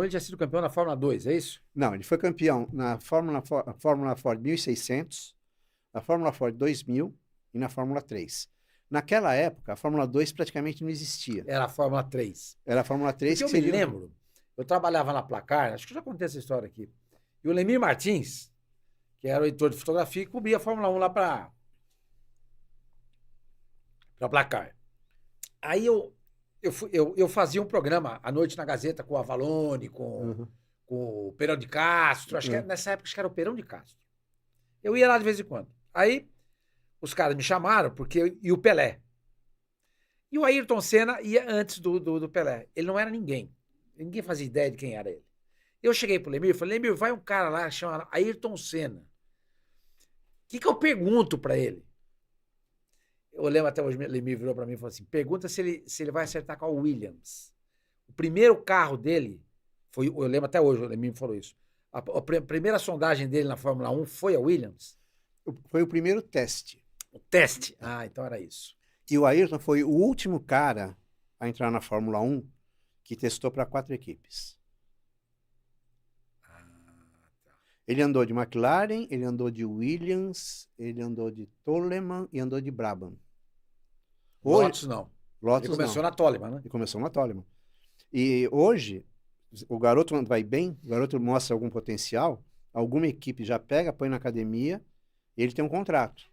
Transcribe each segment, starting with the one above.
1 ele tinha sido campeão na Fórmula 2, é isso? Não, ele foi campeão na Fórmula Ford 1600, na Fórmula Ford 2000 e na Fórmula 3. Naquela época, a Fórmula 2 praticamente não existia. Era a Fórmula 3. Era a Fórmula 3 Porque que eu me seria... lembro, eu trabalhava na Placar, acho que eu já contei essa história aqui. E o Lemir Martins, que era o editor de fotografia, cobria a Fórmula 1 lá para Placar. Aí eu fazia um programa à noite na Gazeta com o Avalone, com o Perão de Castro. Acho que nessa época acho que era o Perão de Castro. Eu ia lá de vez em quando. Aí os caras me chamaram, e o Pelé. E o Ayrton Senna ia antes do Pelé. Ele não era ninguém. Ninguém fazia ideia de quem era ele. Eu cheguei pro Lemir e falei, Lemir, vai um cara lá que chama Ayrton Senna. O que eu pergunto para ele? Eu lembro até hoje, o Lemir virou para mim e falou assim, pergunta se ele vai acertar com a Williams. O primeiro carro dele, eu lembro até hoje, o Lemir me falou isso, a primeira sondagem dele na Fórmula 1 foi a Williams? Foi o primeiro teste. O teste? Ah, então era isso. E o Ayrton foi o último cara a entrar na Fórmula 1 que testou para 4 equipes. Ele andou de McLaren, ele andou de Williams, ele andou de Toleman e andou de Brabham. Lotus não. Lotus ele começou não. na Toleman, né? Ele começou na Toleman. E hoje, o garoto vai bem, o garoto mostra algum potencial, alguma equipe já pega, põe na academia, e ele tem um contrato.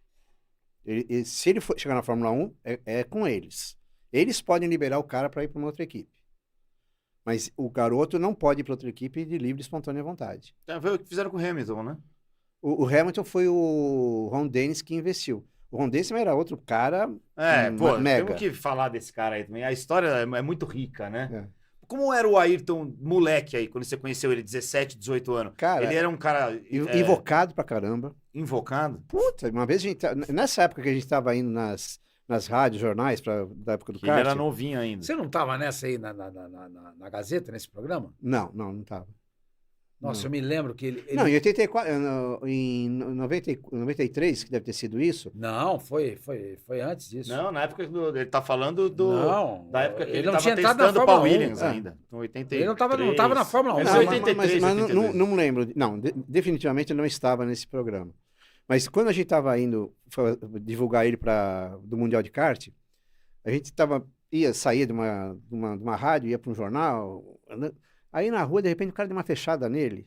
Se ele for chegar na Fórmula 1, é com eles. Eles podem liberar o cara para ir para uma outra equipe. Mas o garoto não pode ir para outra equipe de livre e espontânea vontade. Foi o que fizeram com o Hamilton, né? O Hamilton foi o Ron Dennis que investiu. O Ron Dennis era outro cara mega. Temos que falar desse cara aí também. A história é muito rica, né? É. Como era o Ayrton moleque aí, quando você conheceu ele, 17, 18 anos? Cara, ele era um cara... invocado pra caramba. Invocado? Puta, uma vez nessa época que a gente tava indo nas rádios, jornais, da época do kart. Ele era novinho ainda. Você não tava nessa aí na Gazeta, nesse programa? Não tava. Nossa, eu me lembro que ele... Não, em 84, em 93, que deve ter sido isso. Não, foi antes disso. Não, na época ele tá falando da época que ele ele não tinha tava entrado testando na pra Fórmula 1, Williams ainda. Em 83. Ele não tava na Fórmula 1. Não me lembro. Não, definitivamente ele não estava nesse programa. Mas quando a gente estava indo divulgar ele do Mundial de Kart, a gente saía de uma rádio, ia para um jornal. Aí na rua, de repente, o cara deu uma fechada nele.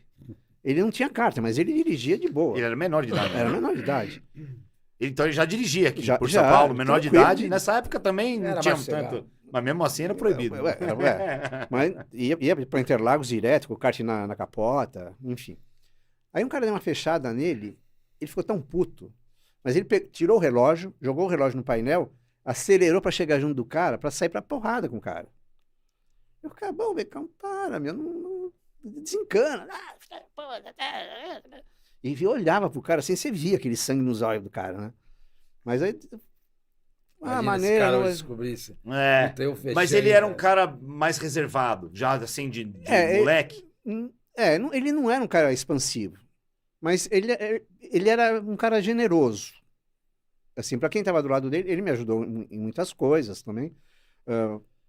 Ele não tinha carta, mas ele dirigia de boa. Ele era menor de idade. Era menor de idade. Então ele já dirigia aqui por já, São Paulo, menor de idade. Ele... Nessa época também não tinha tanto. Mas mesmo assim era proibido. Mas ia para Interlagos direto, com o kart na capota, enfim. Aí um cara deu uma fechada nele, ele ficou tão puto. Mas ele tirou o relógio, jogou o relógio no painel, acelerou para chegar junto do cara, para sair para porrada com o cara. Eu ficava, bom, Becão, para, meu, não desencana. E olhava pro cara assim, você via aquele sangue nos olhos do cara, né? Mas aí... maneira... Cara, eu descobrisse. Mas ele era um cara mais reservado, já assim, de moleque. Ele não era um cara expansivo. Mas ele era um cara generoso. Assim, para quem estava do lado dele, ele me ajudou em muitas coisas também.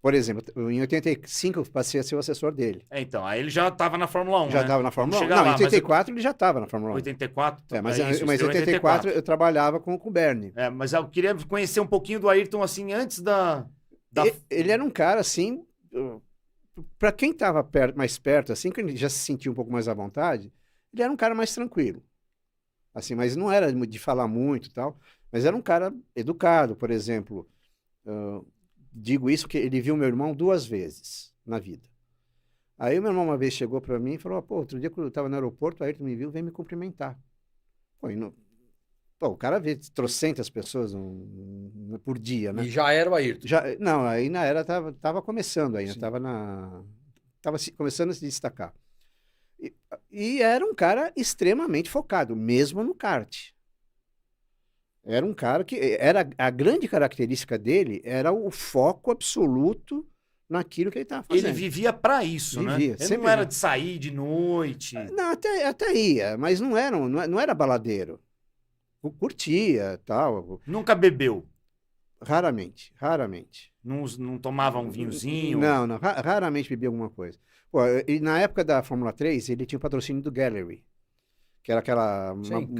Por exemplo, em 85 eu passei a ser o assessor dele. Então, aí ele já estava na Fórmula 1, Já estava na Fórmula 1. Não, em 84 ele já estava na Fórmula 1. 84? Mas em 84 eu trabalhava com o Bernie. Mas eu queria conhecer um pouquinho do Ayrton, assim, antes da... Ele era um cara, assim... Para quem estava mais perto, assim, que ele já se sentia um pouco mais à vontade, ele era um cara mais tranquilo. Assim, mas não era de falar muito e tal. Mas era um cara educado, por exemplo... Digo isso porque ele viu meu irmão 2 vezes na vida. Aí o meu irmão uma vez chegou para mim e falou, outro dia que eu estava no aeroporto, o Ayrton me viu, veio me cumprimentar. O cara vê trocentas pessoas por dia, né? E já era o Ayrton? Não, aí na era estava começando ainda, estava começando a se destacar. E era um cara extremamente focado, mesmo no kart. Era um cara que... a grande característica dele era o foco absoluto naquilo que ele estava fazendo. Ele vivia para isso, né? Ele não era de sair de noite. Não, até ia, mas não era baladeiro. Curtia, tal. Nunca bebeu? Raramente. Não tomava um vinhozinho? Não, raramente bebia alguma coisa. Pô, e na época da Fórmula 3, ele tinha o patrocínio do Gallery, que era aquela Sim,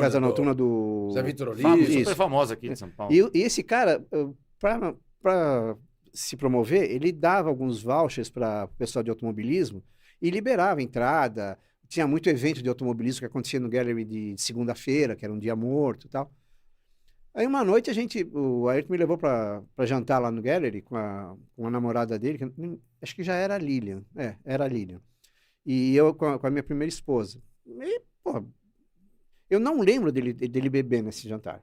casa noturna do Zé Vitor Super Olives. famosa aqui de São Paulo. E esse cara, para se promover, ele dava alguns vouchers para o pessoal de automobilismo e liberava entrada. Tinha muito evento de automobilismo que acontecia no Gallery de segunda-feira, que era um dia morto e tal. Aí uma noite o Ayrton me levou para jantar lá no Gallery com a namorada dele, que acho que já era a Lilian. Era a Lilian. E eu com a minha primeira esposa. E, pô, eu não lembro dele beber nesse jantar.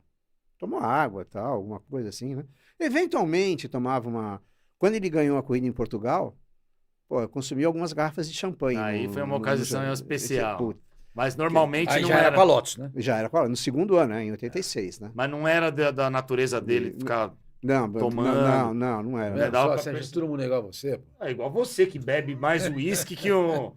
Tomou água, tal, alguma coisa assim, né? Eventualmente tomava uma... Quando ele ganhou a corrida em Portugal, pô, consumiu algumas garrafas de champanhe. Aí foi uma ocasião especial. Mas normalmente Aí não já era com a Lotus, né? Já era com a Lotus, no segundo ano, né? Em 86, né? Mas não era da natureza dele ficar tomando. Não era. Não é, dava só, pra você acha perceber. todo mundo é igual a você, pô. É igual você que bebe mais uísque que o...